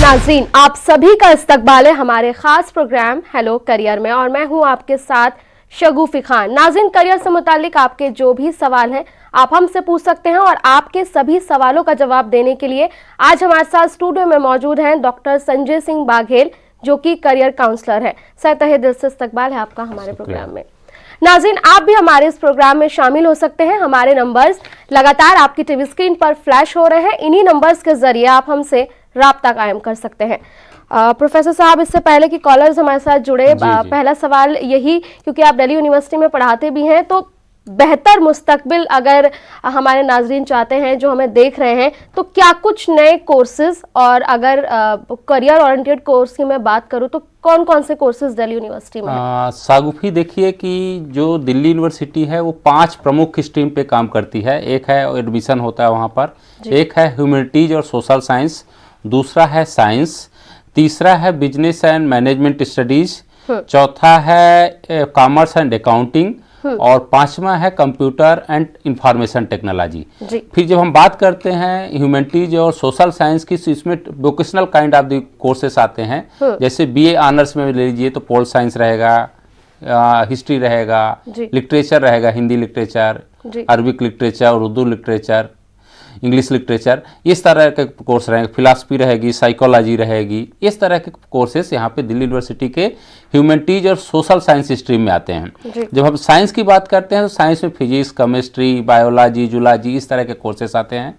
नाज़रीन, आप सभी का इस्तकबाल है हमारे खास प्रोग्राम हेलो करियर में और मैं हूं आपके साथ शगुफी खान। नाज़रीन, करियर से मुतालिक आपके जो भी सवाल हैं आप हमसे पूछ सकते हैं और आपके सभी सवालों का जवाब देने के लिए आज हमारे साथ स्टूडियो में मौजूद हैं डॉक्टर संजय सिंह बाघेल, जो कि करियर काउंसलर है। सर, तहे दिल से इस्तकबाल है आपका हमारे प्रोग्राम में। नाज़रीन, आप भी हमारे इस प्रोग्राम में शामिल हो सकते हैं। हमारे नंबर्स लगातार आपकी टीवी स्क्रीन पर फ्लैश हो रहे हैं। इन्हीं नंबर्स के जरिए आप हमसे राब्ता कायम कर सकते हैं। प्रोफेसर साहब, इससे पहले कि कॉलर्स हमारे साथ जुड़े, पहला सवाल यही, क्योंकि आप दिल्ली यूनिवर्सिटी में पढ़ाते भी हैं, तो बेहतर मुस्तकबिल अगर हमारे नाजरीन चाहते हैं जो हमें देख रहे हैं, तो क्या कुछ नए कोर्सेज, और अगर करियर ओरिएंटेड कोर्स की मैं बात करूं तो कौन कौन से कोर्सेज दिल्ली यूनिवर्सिटी में? सागुफी, देखिए कि जो दिल्ली यूनिवर्सिटी है वो 5 प्रमुख स्ट्रीम पे काम करती है। एक है एडमिशन होता है वहाँ पर, एक है ह्यूमैनिटीज और सोशल साइंस, दूसरा है साइंस, तीसरा है बिजनेस एंड मैनेजमेंट स्टडीज, चौथा है कॉमर्स एंड अकाउंटिंग, और पांचवा है कंप्यूटर एंड इंफॉर्मेशन टेक्नोलॉजी। फिर जब हम बात करते हैं ह्यूमैनिटीज और सोशल साइंस की, इसमें vocational kind of the courses आते हैं। जैसे बीए ऑनर्स में ले लीजिए तो पोल साइंस रहेगा, हिस्ट्री रहेगा, लिटरेचर रहेगा, Hindi literature, Arabic literature, Urdu literature, English literature, इस तरह के कोर्स रहेंगे, फिलासफी रहेगी, साइकोलॉजी रहेगी। इस तरह के कोर्सेस यहाँ पे दिल्ली यूनिवर्सिटी के ह्यूमैनिटीज और सोशल साइंस स्ट्रीम में आते हैं। जब हम साइंस की बात करते हैं तो साइंस में फिजिक्स, केमिस्ट्री, बायोलॉजी, जूलॉजी, इस तरह के कोर्सेस आते हैं।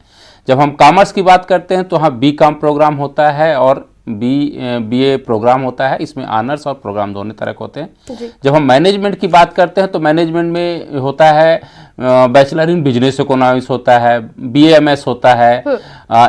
जब हम कॉमर्स की बात करते हैं तो वहाँ BCom प्रोग्राम होता है और BA प्रोग्राम होता है। इसमें ऑनर्स और प्रोग्राम दोनों तरह के होते हैं। जब हम मैनेजमेंट की बात करते हैं तो मैनेजमेंट में होता है बैचलर इन बिजनेस इकोनॉमिक्स होता है, BAMS होता है,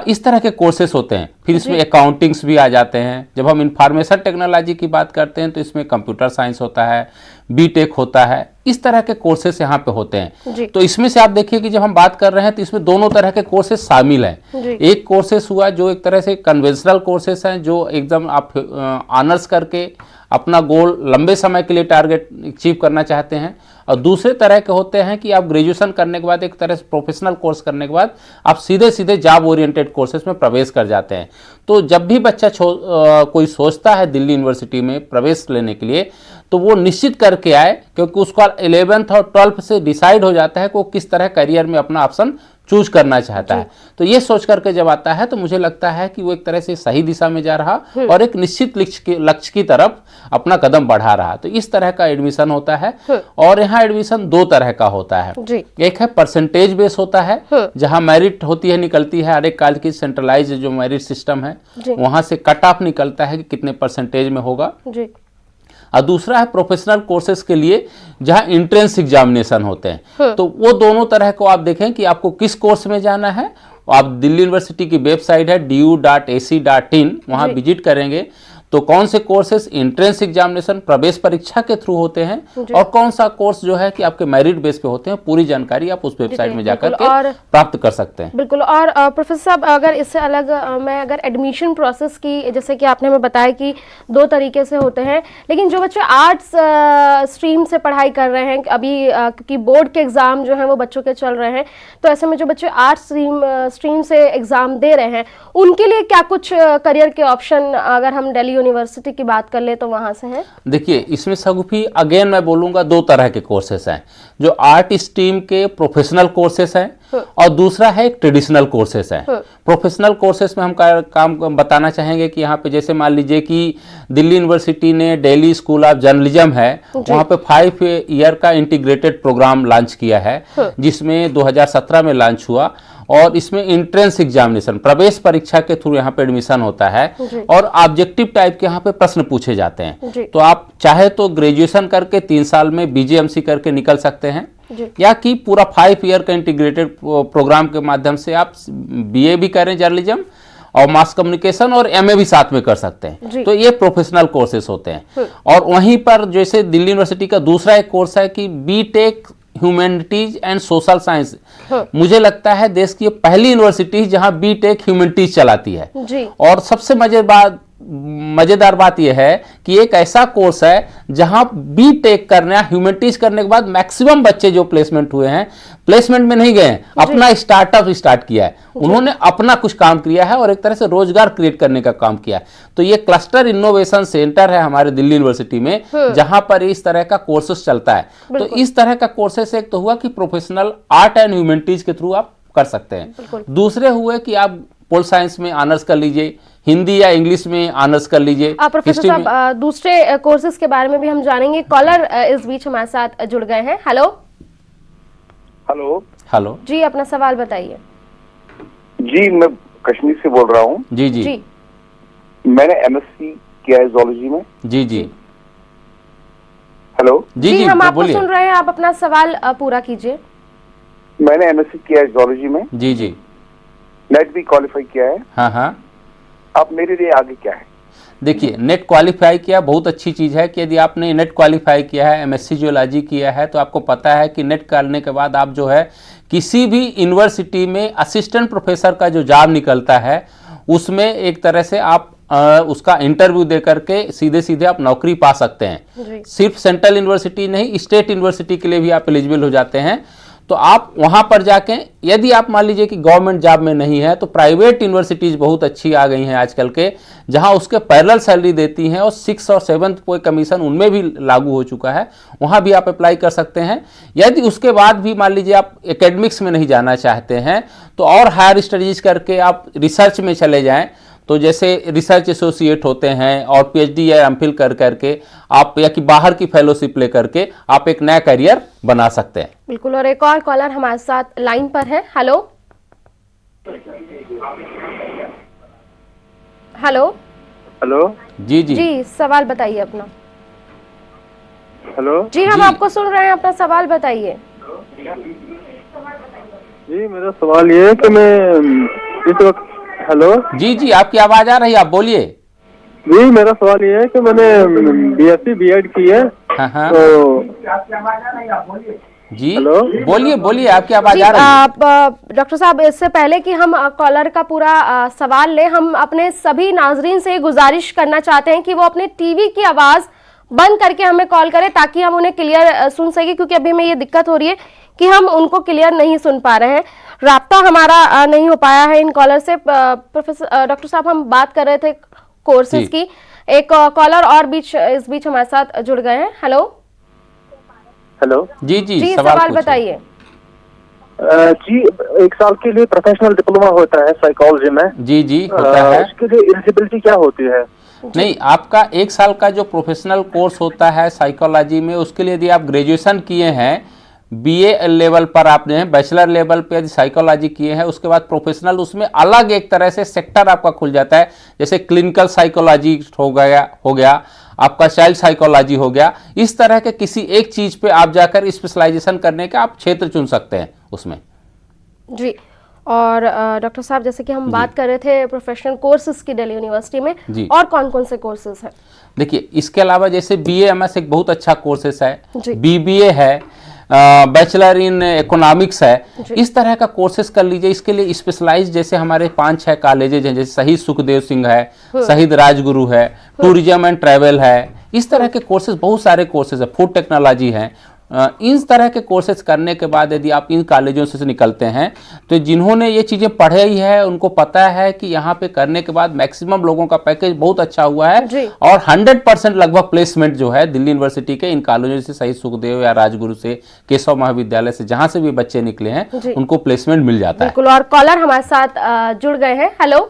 इस तरह के कोर्सेस होते हैं। फिर इसमें अकाउंटिंग्स भी आ जाते हैं। जब हम इंफॉर्मेशन टेक्नोलॉजी की बात करते हैं तो इसमें कंप्यूटर साइंस होता है, BTech होता है, इस तरह के कोर्सेस यहाँ पे होते हैं। तो इसमें से आप देखिए कि जब हम बात कर रहे हैं तो इसमें दोनों तरह के कोर्सेस शामिल हैं। एक कोर्सेस हुआ जो एक तरह से कन्वेंशनल कोर्सेस हैं, जो एकदम आप ऑनर्स करके अपना गोल लंबे समय के लिए टारगेट अचीव करना चाहते हैं, और दूसरे तरह के होते हैं कि आप ग्रेजुएशन करने के बाद, एक तरह से प्रोफेशनल कोर्स करने के बाद आप सीधे सीधे जॉब ओरिएंटेड कोर्सेज में प्रवेश कर जाते हैं। तो जब भी बच्चा कोई सोचता है दिल्ली यूनिवर्सिटी में प्रवेश लेने के लिए, तो वो निश्चित करके आए, क्योंकि उसका 11th और 12th से डिसाइड हो जाता है कि वो किस तरह करियर में अपना ऑप्शन चूज करना चाहता है। तो ये सोच करके जब आता है तो मुझे लगता है कि वो एक तरह से सही दिशा में जा रहा और एक निश्चित लक्ष्य की तरफ अपना कदम बढ़ा रहा। तो इस तरह का एडमिशन होता है, और यहाँ एडमिशन 2 तरह का होता है। एक है परसेंटेज बेस होता है, जहाँ मेरिट होती है, निकलती है हर एक कॉलेज की सेंट्रलाइज जो मेरिट सिस्टम है, वहां से कट ऑफ निकलता है कि कितने परसेंटेज में होगा। और दूसरा है प्रोफेशनल कोर्सेज के लिए, जहां एंट्रेंस एग्जामिनेशन होते हैं। तो वो दोनों तरह को आप देखें कि आपको किस कोर्स में जाना है। आप दिल्ली यूनिवर्सिटी की वेबसाइट है du.ac.in, वहां विजिट करेंगे तो कौन से कोर्सेस एंट्रेंस एग्जामिनेशन प्रवेश परीक्षा के थ्रू होते हैं और कौन सा कोर्स जो है कि आपके मेरिट बेस पे होते हैं, पूरी जानकारी आप उस वेबसाइट में जाकर के प्राप्त कर सकते हैं। बिल्कुल। और प्रोफेसर साहब, अगर इससे अलग मैं अगर एडमिशन प्रोसेस की, जैसे कि आपने हमें बताया कि 2 तरीके से होते हैं, लेकिन जो बच्चे आर्ट्स स्ट्रीम से पढ़ाई कर रहे हैं अभी, क्योंकि बोर्ड के एग्जाम जो है वो बच्चों के चल रहे हैं, तो ऐसे में जो बच्चे आर्ट्स स्ट्रीम से एग्जाम दे रहे हैं, उनके लिए क्या कुछ करियर के ऑप्शन, अगर हम दिल्ली यूनिवर्सिटी की बात कर ले तो वहां से है? देखिए, इसमें सगुफी अगेन मैं बोलूंगा 2 तरह के कोर्सेस हैं। जो आर्ट स्ट्रीम के प्रोफेशनल कोर्सेस हैं और दूसरा है ट्रेडिशनल कोर्सेस हैं। प्रोफेशनल कोर्सेस में हम काम बताना चाहेंगे कि यहाँ पे जैसे मान लीजिए कि दिल्ली यूनिवर्सिटी ने दिल्ली स्कूल ऑफ जर्नलिज्म है, वहाँ पे 5 ईयर का इंटीग्रेटेड प्रोग्राम लॉन्च किया है, जिसमें 2017 में लॉन्च हुआ। और इसमें एंट्रेंस एग्जामिनेशन प्रवेश परीक्षा के थ्रू यहाँ पे एडमिशन होता है, और ऑब्जेक्टिव टाइप के यहाँ पे प्रश्न पूछे जाते हैं। तो आप चाहे तो ग्रेजुएशन करके 3 साल में BGMC करके निकल सकते हैं, या कि पूरा 5 ईयर का इंटीग्रेटेड प्रोग्राम के माध्यम से आप BA भी करें जर्नलिज्म और मास कम्युनिकेशन और MA भी साथ में कर सकते हैं। तो ये प्रोफेशनल कोर्सेस होते हैं। और वहीं पर जैसे दिल्ली यूनिवर्सिटी का दूसरा एक कोर्स है कि BTech humanities and social science. मुझे लगता है देश की पहली यूनिवर्सिटी जहां BTech ह्यूमैनिटीज चलाती है। और सबसे मजेदार बात यह है कि एक ऐसा कोर्स है जहां बीटेक करना, ह्यूमैनिटीज करने के बाद मैक्सिमम बच्चे जो प्लेसमेंट हुए हैं, प्लेसमेंट में नहीं गए हैं, अपना स्टार्टअप स्टार्ट किया है, उन्होंने अपना कुछ काम किया है और एक तरह से रोजगार क्रिएट करने का काम किया है। तो ये क्लस्टर इनोवेशन सेंटर है हमारे दिल्ली यूनिवर्सिटी में, जहां पर इस तरह का कोर्सेस चलता है। तो इस तरह का कोर्सेस एक तो हुआ कि प्रोफेशनल आर्ट एंड ह्यूमैनिटीज के थ्रू आप कर सकते हैं। दूसरे हुए कि आप पोल साइंस में ऑनर्स कर लीजिए, हिंदी या इंग्लिश में ऑनर्स कर लीजिए। प्रोफेसर साहब, दूसरे कोर्सेज के बारे में भी हम जानेंगे। कॉलर इस बीच हमारे साथ जुड़ गए हैं। हेलो हेलो हेलो जी, अपना सवाल बताइए। जी, मैं कश्मीर से बोल रहा हूँ। जी जी जी मैंने एमएससी किया है जूलॉजी में। जी जी हेलो जी जी हम आपको बोलिए। सुन रहे हैं, आप अपना सवाल पूरा कीजिए। मैंने एमएससी किया है जूलॉजी में, जी जी नेट भी क्वालिफाई किया है। हाँ हाँ। अब मेरे लिए आगे क्या है? देखिए, नेट क्वालिफाई किया बहुत अच्छी चीज़ है कि यदि आपने नेट क्वालिफाई किया है, एमएससी जियोलॉजी किया है, तो आपको पता है कि नेट करने के बाद आप जो है किसी भी यूनिवर्सिटी में असिस्टेंट प्रोफेसर का जो जॉब निकलता है उसमें एक तरह से आप उसका इंटरव्यू दे करके सीधे सीधे आप नौकरी पा सकते हैं। सिर्फ सेंट्रल यूनिवर्सिटी नहीं, स्टेट यूनिवर्सिटी के लिए भी आप एलिजिबल हो जाते हैं। तो आप वहां पर जाके, यदि आप मान लीजिए कि गवर्नमेंट जॉब में नहीं है, तो प्राइवेट यूनिवर्सिटीज बहुत अच्छी आ गई हैं आजकल के, जहां उसके पैरेलल सैलरी देती हैं और 6th और 7th कोई कमीशन उनमें भी लागू हो चुका है, वहां भी आप अप्लाई कर सकते हैं। यदि उसके बाद भी मान लीजिए आप एकेडमिक्स में नहीं जाना चाहते हैं, तो और हायर स्टडीज करके आप रिसर्च में चले जाएं, तो जैसे रिसर्च एसोसिएट होते हैं और पीएचडी या एमफिल कर करके आप, या कि बाहर की फेलोशिप ले करके आप एक नया करियर बना सकते हैं। बिल्कुल। और एक और कॉलर हमारे साथ लाइन पर है। हेलो हेलो हेलो जी जी जी, सवाल बताइए अपना। हेलो जी, हम जी। आपको सुन रहे हैं, अपना सवाल बताइए। जी, मेरा सवाल ये है कि मैं इस वक्त, हेलो जी जी, आपकी आवाज आ रही है, आप बोलिए। जी, मेरा सवाल ये है कि मैंने बीएससी बीएड की है। हाँ हाँ तो जी, हेलो? बोलिए बोलिए, आपकी आवाज जी, आ रही है। आप डॉक्टर साहब, इससे पहले कि हम कॉलर का पूरा सवाल लें, हम अपने सभी नाजरीन से गुजारिश करना चाहते हैं कि वो अपने टीवी की आवाज बंद करके हमें कॉल करें, ताकि हम उन्हें क्लियर सुन सके, क्योंकि अभी हमें ये दिक्कत हो रही है कि हम उनको क्लियर नहीं सुन पा रहे हैं। राब्ता हमारा नहीं हो पाया है इन कॉलर से। प्रोफेसर डॉक्टर साहब, हम बात कर रहे थे कोर्सेज की। एक कॉलर और इस बीच हमारे साथ जुड़ गए हैं। हेलो हेलो जी जी, जी, सवाल सवाल पूछिए। बताइए। जी, 1 साल के लिए प्रोफेशनल डिप्लोमा होता है साइकोलॉजी में। जी जी, होता है। उसके लिए एलिजिबिलिटी क्या होती है? नहीं, आपका 1 साल का जो प्रोफेशनल कोर्स होता है साइकोलॉजी में, उसके लिए यदि आप ग्रेजुएशन किए हैं, बीए लेवल पर आपने बैचलर लेवल पे यदि साइकोलॉजी किए हैं, उसके बाद प्रोफेशनल, उसमें अलग एक तरह से सेक्टर आपका खुल जाता है। जैसे क्लिनिकल साइकोलॉजी हो गया आपका चाइल्ड साइकोलॉजी हो गया। इस तरह के किसी एक चीज पे आप जाकर स्पेशलाइजेशन करने का आप क्षेत्र चुन सकते हैं उसमें। जी। और डॉक्टर साहब, जैसे कि हम बात कर रहे थे प्रोफेशनल कोर्सेज की दिल्ली यूनिवर्सिटी में, जी। और कौन कौन से कोर्सेज हैं? देखिए, इसके अलावा जैसे बीएएमएस एक बहुत अच्छा कोर्सेस है, जी। बीबीए है, बैचलर इन इकोनॉमिक्स है, इस तरह का कोर्सेज कर लीजिए। इसके लिए स्पेशलाइज जैसे हमारे 5-6 कॉलेजेज हैं, जैसे शहीद सुखदेव सिंह है, शहीद राजगुरु है, टूरिज्म एंड ट्रैवल है, इस तरह के कोर्सेज, बहुत सारे कोर्सेज है, फूड टेक्नोलॉजी है। इन तरह के कोर्सेज करने के बाद यदि आप इन कॉलेजों से निकलते हैं, तो जिन्होंने ये चीज़ें पढ़े ही है उनको पता है कि यहाँ पे करने के बाद मैक्सिमम लोगों का पैकेज बहुत अच्छा हुआ है, और 100% लगभग प्लेसमेंट जो है दिल्ली यूनिवर्सिटी के इन कॉलेजों से, शहीद सुखदेव या राजगुरु से, केशव महाविद्यालय से, जहाँ से भी बच्चे निकले हैं उनको प्लेसमेंट मिल जाता है। बिल्कुल। और कॉलर हमारे साथ जुड़ गए हैं। हेलो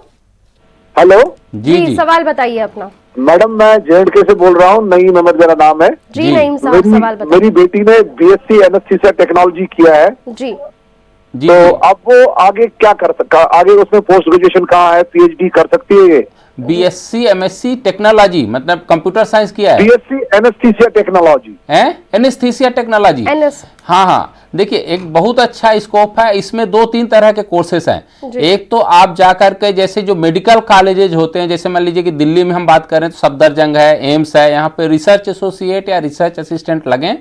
हेलो जी, सवाल बताइए अपना। मैडम, मैं JNK से बोल रहा हूँ, नईम अहमद मेरा नाम है। जी नईम साहब, सवाल बताइए। मेरी बेटी ने BSc MSc से टेक्नोलॉजी किया है। जी जी, तो अब वो आगे क्या कर सकता, आगे उसमें पोस्ट ग्रेजुएशन कहाँ है, PhD कर सकती है ये? बीएससी एमएससी टेक्नोलॉजी मतलब कंप्यूटर साइंस किया है। BSc एनेस्थीसिया टेक्नोलॉजी है, एनेस्थीसिया टेक्नोलॉजी। NS हाँ हाँ, देखिए एक बहुत अच्छा स्कोप है इसमें। 2-3 तरह के कोर्सेस हैं। एक तो आप जाकर के जैसे जो मेडिकल कॉलेजेज होते हैं, जैसे मान लीजिए कि दिल्ली में हम बात करें तो सफदरजंग है, एम्स है, यहाँ पे रिसर्च एसोसिएट या रिसर्च असिस्टेंट लगे,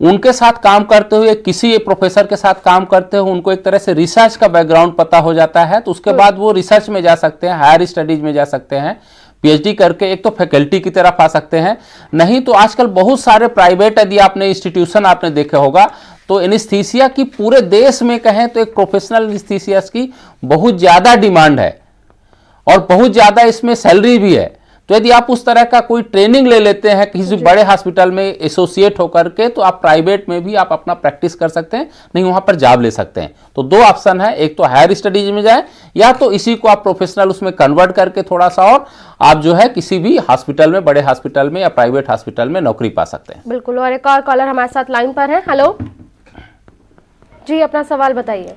उनके साथ काम करते हुए, किसी प्रोफेसर के साथ काम करते हुए उनको एक तरह से रिसर्च का बैकग्राउंड पता हो जाता है, तो उसके बाद वो रिसर्च में जा सकते हैं, हायर स्टडीज में जा सकते हैं। पीएचडी करके एक तो फैकल्टी की तरफ आ सकते हैं, नहीं तो आजकल बहुत सारे प्राइवेट यदि आपने इंस्टीट्यूशन आपने देखे होगा तो एनेस्थीसिया की पूरे देश में कहें तो एक प्रोफेशनल एनेस्थीसिया की बहुत ज़्यादा डिमांड है और बहुत ज़्यादा इसमें सैलरी भी है। तो यदि आप उस तरह का कोई ट्रेनिंग ले लेते हैं किसी बड़े हॉस्पिटल में एसोसिएट होकर के, तो आप प्राइवेट में भी आप अपना प्रैक्टिस कर सकते हैं, नहीं वहां पर जॉब ले सकते हैं। तो दो ऑप्शन है, एक तो हायर स्टडीज में जाए या तो इसी को आप प्रोफेशनल उसमें कन्वर्ट करके थोड़ा सा और आप जो है किसी भी हॉस्पिटल में, बड़े हॉस्पिटल में या प्राइवेट हॉस्पिटल में नौकरी पा सकते हैं। बिल्कुल। और एक और कॉलर हमारे साथ लाइन पर है। हेलो जी, अपना सवाल बताइए।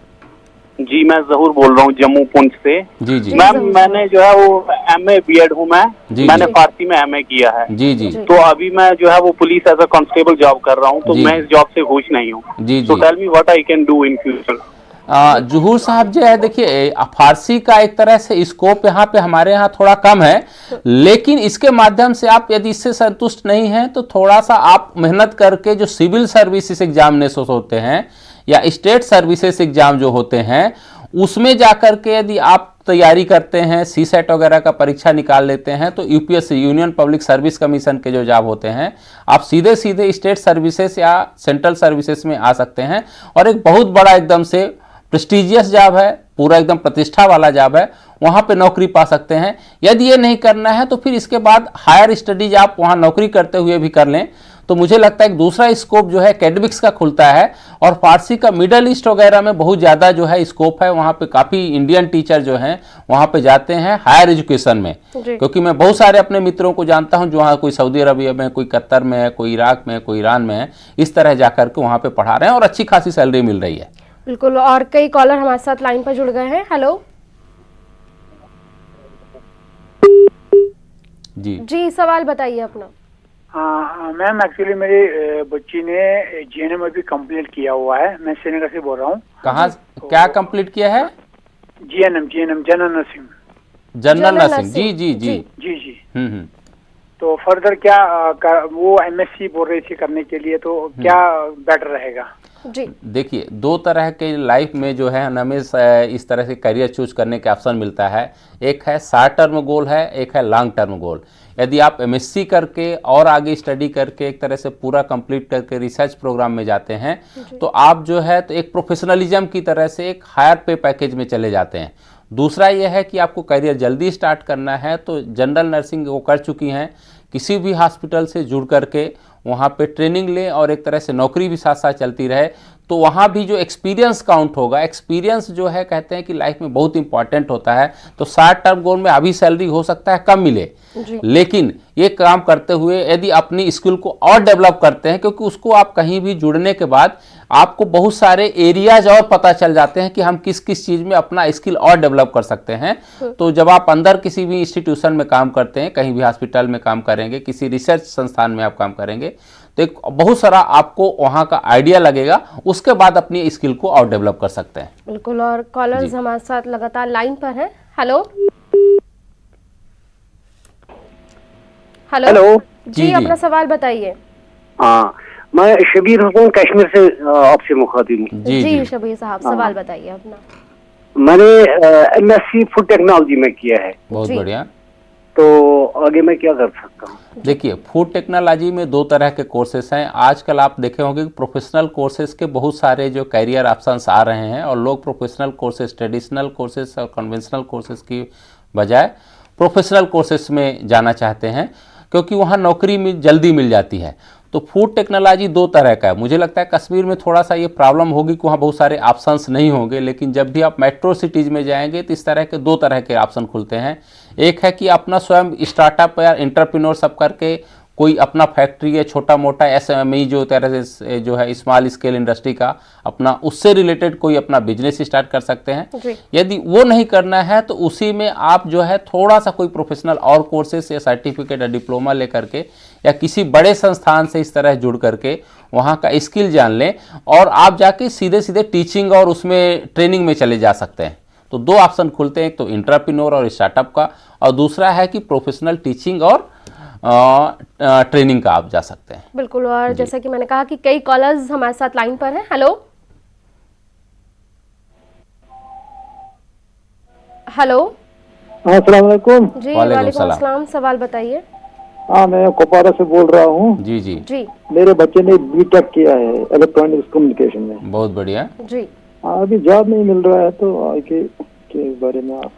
जी, मैं जहूर बोल रहा हूँ जम्मू पुंछ से। जी जी मैम, मैंने जो है वो MA BEd हूँ मैं। जी, मैंने जी। फारसी में MA किया है। जी जी तो अभी मैं जो है वो police as a constable job कर रहा हूँ, तो जी। मैं इस जॉब से खुश नहीं हूँ। जी, तो जी। Tell me what I can do in future. Zahoor Sahab जो है, देखिए फारसी का एक तरह से स्कोप यहाँ पे हमारे यहाँ थोड़ा कम है, लेकिन इसके माध्यम से आप यदि इससे संतुष्ट नहीं हैं तो थोड़ा सा आप मेहनत करके जो सिविल सर्विसेज एग्जामिनेशन होते हैं या स्टेट सर्विसेज एग्जाम जो होते हैं उसमें जाकर के यदि आप तैयारी करते हैं, CSET वगैरह का परीक्षा निकाल लेते हैं, तो UPSC union public service commission के जो जॉब होते हैं आप सीधे सीधे स्टेट सर्विसेज या सेंट्रल सर्विसेज में आ सकते हैं और एक बहुत बड़ा एकदम से प्रेस्टिजियस जॉब है, पूरा एकदम प्रतिष्ठा वाला जॉब है, वहां पे नौकरी पा सकते हैं। यदि ये नहीं करना है तो फिर इसके बाद हायर स्टडीज आप वहां नौकरी करते हुए भी कर लें, तो मुझे लगता है एक दूसरा स्कोप जो है एकेडमिक्स का खुलता है और फारसी का मिडल ईस्ट वगैरह में बहुत ज़्यादा जो है स्कोप है, वहाँ पे काफ़ी इंडियन टीचर जो हैं वहाँ पे जाते हैं हायर एजुकेशन में, क्योंकि मैं बहुत सारे अपने मित्रों को जानता हूँ जो वहाँ कोई सऊदी अरबिया में, कोई कतर में है, कोई इराक में है, कोई ईरान में है, इस तरह जाकर के वहाँ पे पढ़ा रहे हैं और अच्छी खासी सैलरी मिल रही है। बिल्कुल। और कई कॉलर हमारे साथ लाइन पर जुड़ गए हैं। हेलो जी जी, सवाल बताइए अपना। हाँ मैम, एक्चुअली मेरी बच्ची ने GNM अभी कंप्लीट किया हुआ है। मैं श्रीनगर से बोल रहा हूँ। कहाँ क्या कंप्लीट किया है? GNM general nursing. General nursing, जी जी जी जी जी। हम्म। तो फर्दर क्या वो MSc बोल रही थी करने के लिए, तो क्या बेटर रहेगा? जी देखिए, दो तरह के लाइफ में जो है हमें इस तरह से करियर चूज करने का ऑप्शन मिलता है। एक है शॉर्ट टर्म गोल है, एक है लॉन्ग टर्म गोल। यदि आप MSc करके और आगे स्टडी करके एक तरह से पूरा कंप्लीट करके रिसर्च प्रोग्राम में जाते हैं तो आप जो है तो एक प्रोफेशनलिज्म की तरह से एक हायर पे पैकेज में चले जाते हैं। दूसरा यह है कि आपको करियर जल्दी स्टार्ट करना है तो जनरल नर्सिंग वो कर चुकी हैं, किसी भी हॉस्पिटल से जुड़ करके वहाँ पे ट्रेनिंग लें और एक तरह से नौकरी भी साथ साथ चलती रहे, तो वहाँ भी जो एक्सपीरियंस काउंट होगा, एक्सपीरियंस जो है कहते हैं कि लाइफ में बहुत इंपॉर्टेंट होता है। तो शॉर्ट टर्म गोल में अभी सैलरी हो सकता है कम मिले, लेकिन ये काम करते हुए यदि अपनी स्किल को और डेवलप करते हैं, क्योंकि उसको आप कहीं भी जुड़ने के बाद आपको बहुत सारे एरियाज और पता चल जाते हैं कि हम किस किस चीज़ में अपना स्किल और डेवलप कर सकते हैं। तो जब आप अंदर किसी भी इंस्टीट्यूशन में काम करते हैं, कहीं भी हॉस्पिटल में काम करेंगे, किसी रिसर्च संस्थान में आप काम करेंगे, तो एक बहुत सारा आपको वहाँ का आइडिया लगेगा, उसके बाद अपनी स्किल को और डेवलप कर सकते हैं। बिल्कुल। और कॉलर्स हमारे साथ लगातार लाइन पर हैं। हेलो हेलो जी, अपना सवाल बताइए। हाँ, मैं शबीर हुसैन कश्मीर से आपसे मुखातिब हूँ। जी शबीर साहब, सवाल बताइए अपना। मैंने MSc फूड टेक्नोलॉजी में किया है। बहुत बढ़िया। तो आगे मैं क्या कर सकता हूँ? देखिए, फूड टेक्नोलॉजी में दो तरह के कोर्सेस हैं। आजकल आप देखे होंगे कि प्रोफेशनल कोर्सेज के बहुत सारे जो करियर ऑप्शंस आ रहे हैं और लोग प्रोफेशनल कोर्सेज, ट्रेडिशनल कोर्सेज और कन्वेंशनल कोर्सेज की बजाय प्रोफेशनल कोर्सेज में जाना चाहते हैं, क्योंकि वहाँ नौकरी में जल्दी मिल जाती है। तो फूड टेक्नोलॉजी दो तरह का है। मुझे लगता है कश्मीर में थोड़ा सा ये प्रॉब्लम होगी कि वहाँ बहुत सारे ऑप्शंस नहीं होंगे, लेकिन जब भी आप मेट्रो सिटीज़ में जाएंगे तो इस तरह के दो तरह के ऑप्शन खुलते हैं। एक है कि अपना स्वयं स्टार्टअप या एंटरप्रेन्योर सब करके कोई अपना फैक्ट्री है, छोटा मोटा SME जो तरह से जो है स्मॉल स्केल इंडस्ट्री का अपना, उससे रिलेटेड कोई अपना बिजनेस स्टार्ट कर सकते हैं। यदि वो नहीं करना है तो उसी में आप जो है थोड़ा सा कोई प्रोफेशनल और कोर्सेस या सर्टिफिकेट या डिप्लोमा लेकर के या किसी बड़े संस्थान से इस तरह जुड़ करके वहाँ का स्किल जान लें और आप जाके सीधे सीधे टीचिंग और उसमें ट्रेनिंग में चले जा सकते हैं। तो दो ऑप्शन खुलते हैं, एक तो एंटरप्रेन्योर और स्टार्टअप का, और दूसरा है कि प्रोफेशनल टीचिंग और ट्रेनिंग का आप जा सकते हैं। बिल्कुल। और जैसा कि मैंने कहा कि कई कॉलर्स हमारे साथ लाइन पर हैं। हेलो हेलो हाँ, अस्सलाम वालेकुम। जी वालेकुम वालेकुम सलाम। अस्सलाम, सवाल बताइए। हाँ, मैं कुपवाड़ा से बोल रहा हूँ। जी जी, जी मेरे बच्चे ने बीटेक किया है इलेक्ट्रॉनिक्स कम्युनिकेशन में। बहुत बढ़िया। जी अभी जॉब नहीं मिल रहा है, तो आगे के बारे में आप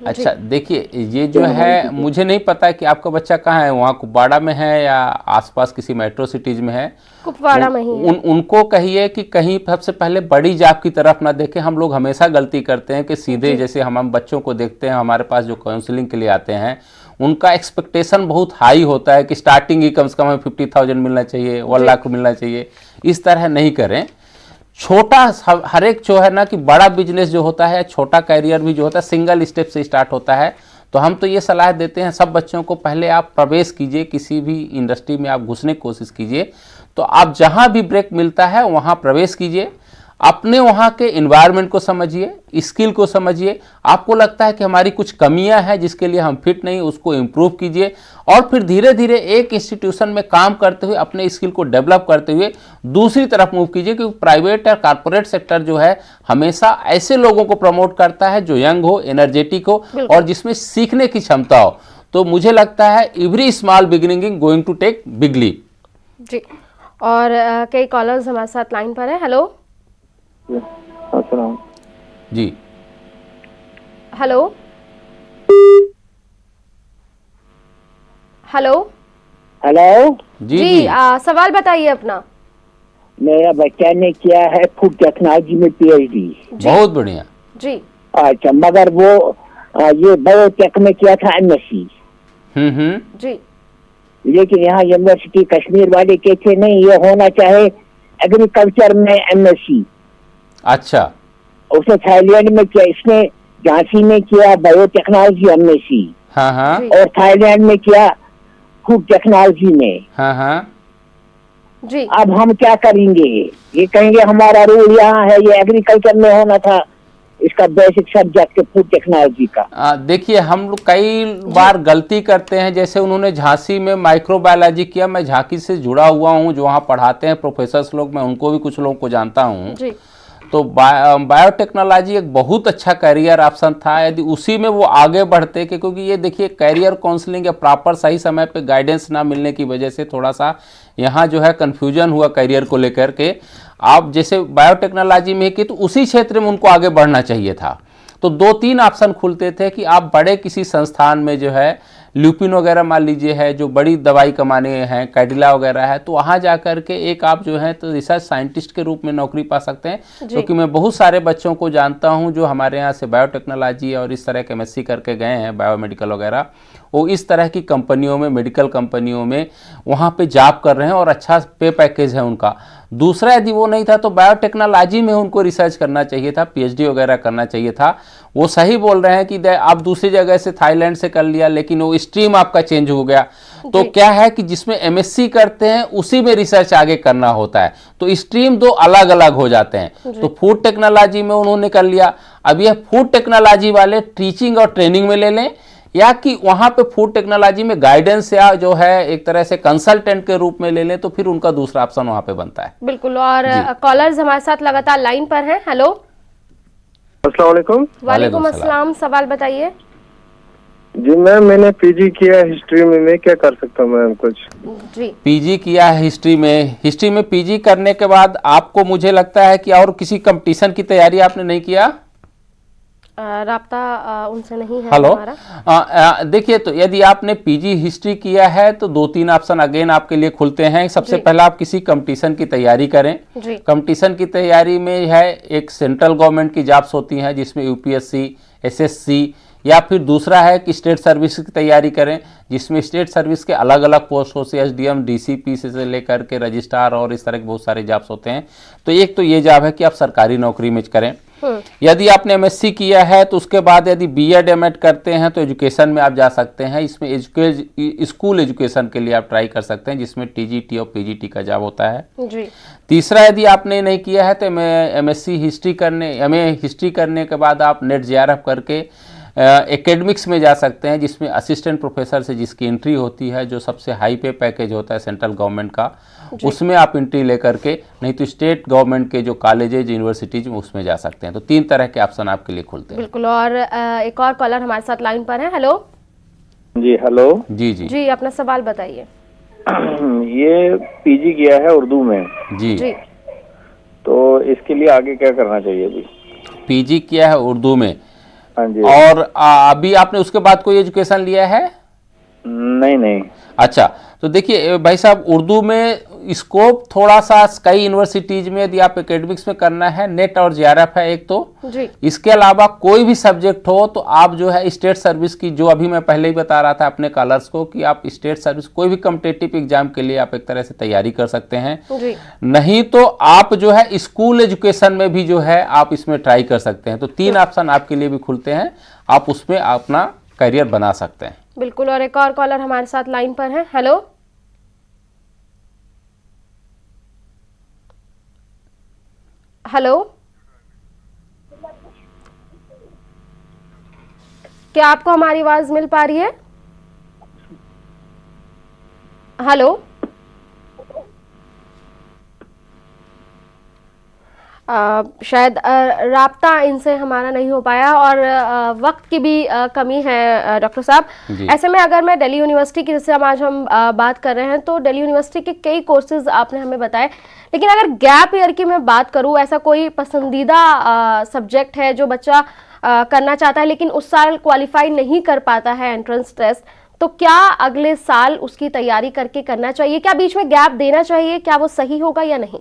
अच्छा देखिए, ये जो क्या हमारी है चीज़ है? मुझे नहीं पता कि आपका बच्चा कहाँ है, वहाँ कुपवाड़ा में है या आसपास किसी मेट्रो सिटीज में है। कुपवाड़ा में ही है। उनको कहिए कि कहीं सबसे पहले बड़ी जॉब की तरफ ना देखें। हम लोग हमेशा गलती करते हैं कि सीधे, जैसे हम बच्चों को देखते हैं हमारे पास जो काउंसलिंग के लिए आते हैं, उनका एक्सपेक्टेशन बहुत हाई होता है कि स्टार्टिंग ही कम से कम 50,000 मिलना चाहिए, 1 लाख मिलना चाहिए। इस तरह नहीं करें। छोटा हर एक जो है ना कि बड़ा बिजनेस जो होता है, छोटा कैरियर भी जो होता है, सिंगल स्टेप से स्टार्ट होता है। तो हम तो ये सलाह देते हैं सब बच्चों को, पहले आप प्रवेश कीजिए, किसी भी इंडस्ट्री में आप घुसने की कोशिश कीजिए। तो आप जहां भी ब्रेक मिलता है वहां प्रवेश कीजिए, अपने वहाँ के इन्वायरमेंट को समझिए, स्किल को समझिए। आपको लगता है कि हमारी कुछ कमियां हैं जिसके लिए हम फिट नहीं, उसको इम्प्रूव कीजिए, और फिर धीरे धीरे एक इंस्टीट्यूशन में काम करते हुए अपने स्किल को डेवलप करते हुए दूसरी तरफ मूव कीजिए। क्योंकि प्राइवेट और कॉर्पोरेट सेक्टर जो है हमेशा ऐसे लोगों को प्रमोट करता है जो यंग हो, एनर्जेटिक हो और जिसमें सीखने की क्षमता हो। तो मुझे लगता है every small beginning going to take big leap. जी, और कई कॉलर्स हमारे साथ लाइन पर है। हेलो अस्सलाम। जी हेलो हेलो हेलो, जी जी, जी, सवाल बताइए अपना। मेरा बच्चा ने किया है फूड टेक्नोलॉजी में पीएचडी। बहुत बढ़िया। जी अच्छा, मगर वो ये बायोटेक में किया था एमएससी। जी लेकिन यहाँ यूनिवर्सिटी कश्मीर वाले कहते नहीं, ये होना चाहे एग्रीकल्चर में एमएससी। अच्छा, उसने थाईलैंड में किया, इसने झांसी में किया बायोटेक्नोलॉजी एमएससी, हाँ हाँ जी। और थाईलैंड में किया फूड टेक्नोलॉजी में। हाँ हाँ। जी अब हम क्या करेंगे? ये कहेंगे हमारा रूल यहाँ है, ये एग्रीकल्चर में होना था, इसका बेसिक सब्जेक्ट फूड टेक्नोलॉजी का। देखिए, हम लोग कई बार गलती करते हैं। जैसे उन्होंने झांसी में माइक्रोबायोलॉजी किया, मैं झांसी से जुड़ा हुआ हूँ, जो वहाँ पढ़ाते हैं प्रोफेसर्स लोग, मैं उनको भी कुछ लोगों को जानता हूँ। जी तो बायोटेक्नोलॉजी एक बहुत अच्छा करियर ऑप्शन था यदि उसी में वो आगे बढ़ते क्योंकि ये देखिए करियर काउंसलिंग या प्रॉपर सही समय पे गाइडेंस ना मिलने की वजह से थोड़ा सा यहाँ जो है कन्फ्यूजन हुआ करियर को लेकर के। आप जैसे बायोटेक्नोलॉजी में कि तो उसी क्षेत्र में उनको आगे बढ़ना चाहिए था। तो 2-3 ऑप्शन खुलते थे कि आप बड़े किसी संस्थान में जो है ल्यूपिन वगैरह मान लीजिए है, जो बड़ी दवाई कमाने हैं, कैडिला वगैरह है, तो वहाँ जा कर के एक आप जो है तो रिसर्च साइंटिस्ट के रूप में नौकरी पा सकते हैं। क्योंकि मैं बहुत सारे बच्चों को जानता हूँ जो हमारे यहाँ से बायोटेक्नोलॉजी और इस तरह के एमएससी करके गए हैं, बायोमेडिकल वगैरह, वो इस तरह की कंपनियों में, मेडिकल कंपनियों में वहाँ पे जॉब कर रहे हैं और अच्छा पे पैकेज है उनका। दूसरा, यदि वो नहीं था तो बायोटेक्नोलॉजी में उनको रिसर्च करना चाहिए था, पीएचडी वगैरह करना चाहिए था। वो सही बोल रहे हैं कि आप दूसरी जगह से थाईलैंड से कर लिया, लेकिन वो स्ट्रीम आपका चेंज हो गया। तो क्या है कि जिसमें एमएससी करते हैं उसी में रिसर्च आगे करना होता है, तो स्ट्रीम 2 अलग अलग हो जाते हैं। तो फूड टेक्नोलॉजी में उन्होंने कर लिया। अब यह फूड टेक्नोलॉजी वाले टीचिंग और ट्रेनिंग में ले लें, या कि वहां पे फूड टेक्नोलॉजी में गाइडेंस या जो है एक तरह से कंसल्टेंट के रूप में ले लें, तो फिर उनका दूसरा ऑप्शन वहां पे बनता है। बिल्कुल। और कॉलर्स हमारे साथ लगातार लाइन पर हैं। हेलो अस्सलाम वालेकुम। वालेकुम अस्सलाम, सवाल बताइए। जी मैम, मैंने पीजी किया हिस्ट्री में, मैं क्या कर सकता हूँ मैम कुछ? जी पीजी किया है हिस्ट्री में। हिस्ट्री में पीजी करने के बाद आपको, मुझे लगता है कि और किसी कंपटीशन की तैयारी आपने नहीं किया? राब्ता उनसे नहीं है हेलो, हमारा। देखिए, तो यदि आपने पीजी हिस्ट्री किया है तो 2-3 ऑप्शन अगेन आपके लिए खुलते हैं। सबसे पहला, आप किसी कंपटीशन की तैयारी करें। जी कंपटीशन की तैयारी में है, एक सेंट्रल गवर्नमेंट की जॉब्स होती हैं जिसमें यूपीएससी, एसएससी, या फिर दूसरा है कि स्टेट सर्विस की तैयारी करें, जिसमें स्टेट सर्विस के अलग अलग पोस्ट होते हैं, एसडीएम, डीसीपी से लेकर के रजिस्ट्रार और इस तरह के बहुत सारे जॉब्स होते हैं। तो एक तो ये जॉब है कि आप सरकारी नौकरी में करें। यदि आपने एमएससी किया है तो उसके बाद यदि बीएड एमएड करते हैं तो एजुकेशन में आप जा सकते हैं। इसमें स्कूल एजुकेशन के लिए आप ट्राई कर सकते हैं, जिसमें टीजीटी और पीजीटी का जॉब होता है। जी तीसरा, यदि आपने नहीं किया है तो एमए हिस्ट्री करने के बाद आप नेट जेआरएफ करके एकेडमिक्स में जा सकते हैं, जिसमें असिस्टेंट प्रोफेसर से जिसकी एंट्री होती है, जो सबसे हाई पे पैकेज होता है सेंट्रल गवर्नमेंट का, उसमें आप एंट्री लेकर के, नहीं तो स्टेट गवर्नमेंट के जो कॉलेजेज यूनिवर्सिटीज में उसमें जा सकते हैं। तो 3 तरह के ऑप्शन आपके लिए खुलते हैं। बिल्कुल। और एक और कॉलर हमारे साथ लाइन पर है। हेलो जी हेलो। जी जी जी, अपना सवाल बताइए। ये पीजी किया है उर्दू में, जी जी तो इसके लिए आगे क्या करना चाहिए अभी? पीजी किया है उर्दू में, हाँ जी। और अभी आपने उसके बाद कोई एजुकेशन लिया है? नहीं। अच्छा, तो देखिए भाई साहब, उर्दू में स्कोप थोड़ा सा कई यूनिवर्सिटीज में, यदि आप एकेडमिक्स में करना है, नेट और जेआरएफ है एक तो। जी इसके अलावा कोई भी सब्जेक्ट हो तो आप जो है स्टेट सर्विस की, जो अभी मैं पहले ही बता रहा था अपने कॉलर्स को, कि आप स्टेट सर्विस कोई भी कॉम्पिटिटिव एग्जाम के लिए आप एक तरह से तैयारी कर सकते हैं। जी नहीं तो आप जो है स्कूल एजुकेशन में भी जो है आप इसमें ट्राई कर सकते हैं। तो 3 ऑप्शन आपके लिए भी खुलते हैं, आप उसमें अपना करियर बना सकते हैं। बिल्कुल। और एक और कॉलर हमारे साथ लाइन पर है। हेलो हेलो, क्या आपको हमारी आवाज मिल पा रही है? हेलो, शायद राब्ता इनसे हमारा नहीं हो पाया, और वक्त की भी कमी है डॉक्टर साहब। ऐसे में अगर मैं दिल्ली यूनिवर्सिटी की, जैसे आज हम बात कर रहे हैं, तो दिल्ली यूनिवर्सिटी के कई कोर्सेज आपने हमें बताए, लेकिन अगर गैप ईयर की मैं बात करूं, ऐसा कोई पसंदीदा सब्जेक्ट है जो बच्चा करना चाहता है लेकिन उस साल क्वालिफाई नहीं कर पाता है एंट्रेंस टेस्ट, तो क्या अगले साल उसकी तैयारी करके करना चाहिए? क्या बीच में गैप देना चाहिए? क्या वो सही होगा या नहीं?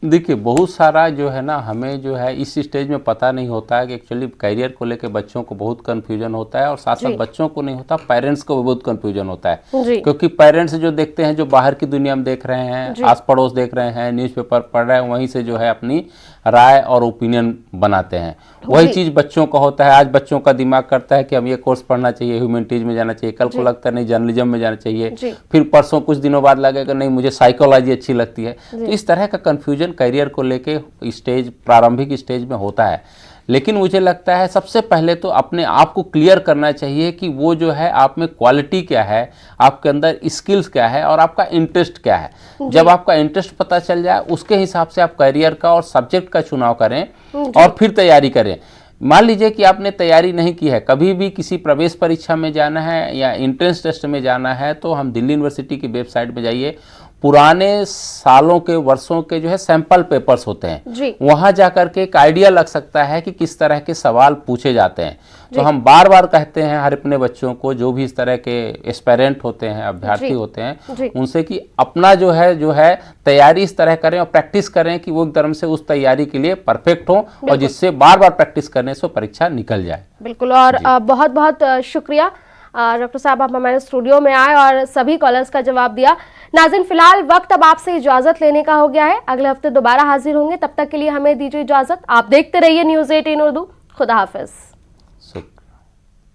देखिए, बहुत सारा जो है ना, हमें जो है इस स्टेज में पता नहीं होता है कि एक्चुअली करियर को लेकर बच्चों को बहुत कंफ्यूजन होता है, और साथ साथ बच्चों को नहीं होता, पेरेंट्स को भी बहुत कंफ्यूजन होता है। क्योंकि पेरेंट्स जो देखते हैं, जो बाहर की दुनिया में देख रहे हैं, आस पड़ोस देख रहे हैं, न्यूज़पेपर पढ़ रहे हैं, वहीं से जो है अपनी राय और ओपिनियन बनाते हैं। वही चीज़ बच्चों का होता है। आज बच्चों का दिमाग करता है कि हम ये कोर्स पढ़ना चाहिए, ह्यूमैनिटीज में जाना चाहिए, कल को लगता है नहीं जर्नलिज्म में जाना चाहिए, फिर परसों कुछ दिनों बाद लगेगा नहीं मुझे साइकोलॉजी अच्छी लगती है। तो इस तरह का कन्फ्यूजन करियर को लेके स्टेज, प्रारंभिक स्टेज में होता है। लेकिन मुझे लगता है सबसे पहले तो अपने आप को क्लियर करना चाहिए कि वो जो है आप में क्वालिटी क्या है, आपके अंदर स्किल्स क्या है, और आपका इंटरेस्ट क्या है। जब आपका इंटरेस्ट पता चल जाए, उसके हिसाब से आप करियर का और सब्जेक्ट का चुनाव करें और फिर तैयारी करें। मान लीजिए कि आपने तैयारी नहीं की है, कभी भी किसी प्रवेश परीक्षा में जाना है या एंट्रेंस टेस्ट में जाना है, तो हम दिल्ली यूनिवर्सिटी की वेबसाइट में जाइए, पुराने सालों के, वर्षों के जो है सैंपल पेपर्स होते हैं, वहां जाकर के एक आइडिया लग सकता है कि किस तरह के सवाल पूछे जाते हैं। तो हम बार बार कहते हैं हर अपने बच्चों को, जो भी इस तरह के एस्पायरेंट होते हैं, अभ्यर्थी होते हैं, उनसे कि अपना जो है तैयारी इस तरह करें और प्रैक्टिस करें कि वो एकदम से उस तैयारी के लिए परफेक्ट हो, और जिससे बार बार प्रैक्टिस करने से परीक्षा निकल जाए। बिल्कुल। और बहुत बहुत शुक्रिया डॉक्टर साहब, आप हमारे स्टूडियो में आए और सभी कॉलर्स का जवाब दिया। नाज़रीन, फिलहाल वक्त अब आपसे इजाजत लेने का हो गया है। अगले हफ्ते दोबारा हाजिर होंगे, तब तक के लिए हमें दीजिए इजाजत। आप देखते रहिए न्यूज़ 18 उर्दू। खुदा हाफिज।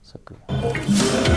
शुक्रिया।